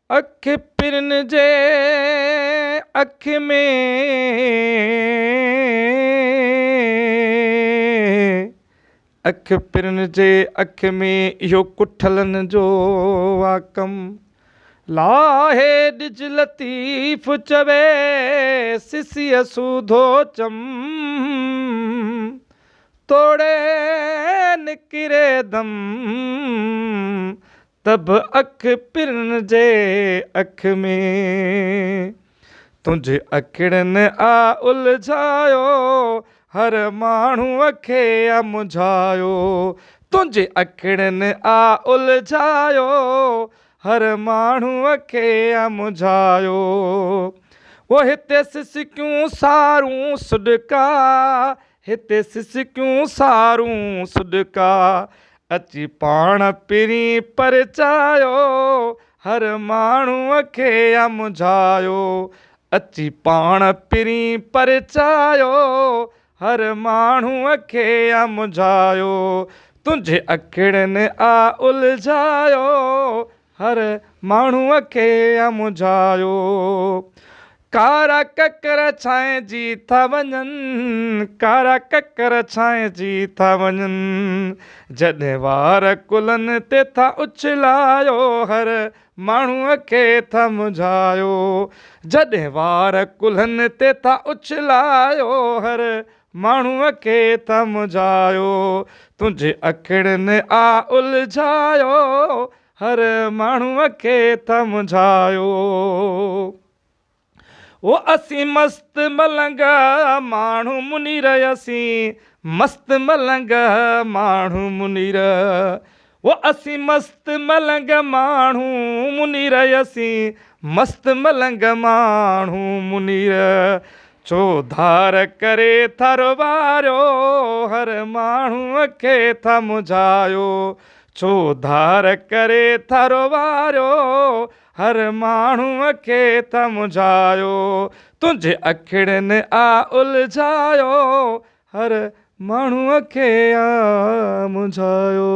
अख पिरन जे अख में अख पिरन जे अख में इहो कुठलनि जो आ कम। लाहे ॾिज लतीफ़ चवे सिसीअ सूधो चम, तोड़े निकिरे दम तब अख पिरन जे अख में। तुंहिंजे अखिड़नि आ उलझायो हर माण्हूअ खे आ मुझायो। तुंहिंजे अखिड़नि आ उलझायो हर माण्हूअ खे आ मुझायो। वो हिते सिसकियूं सारूं सुॾका, हिते सिसकियूं सारूं सुॾका, अची पाण पिरी परचायो हर माण्हूअ खे आ मुझायो। अची पाण पिरी परचायो हर माण्हूअ खे आ मुझायो। तुंहिंजे अखिड़नि आ उलझायो हर माण्हूअ खे आ मुझायो। कारा ककर छांइजी था वञनि, कारा ककर छांइजी था वञनि, जॾहिं वार कुलनि ते था उछलायो हर माण्हूअ खे था मुझायो। जॾहिं वार कुल्हनि ते था उछलायो हर माण्हूअ खे था मुझायो। तुंहिंजे अखिड़नि आ उलझायो हर माण्हूअ खे था मुझायो। वो असीं मस्त मलंग माण्हू मुनीर असीं मस्त मलंग माण्हू मुनीर। वो असीं मस्त मलंग माण्हू मुनीर असीं मस्त मलंग माण्हू मुनीर। चोधार करे थरो वारियो हर माण्हूअ खे था मुझायो। चोधार करे थरो वारियो हर माण्हूअ खे था मुझायो। तुंहिंजे अखिड़नि आ उलझायो हर माण्हूअ खे आ मुझायो।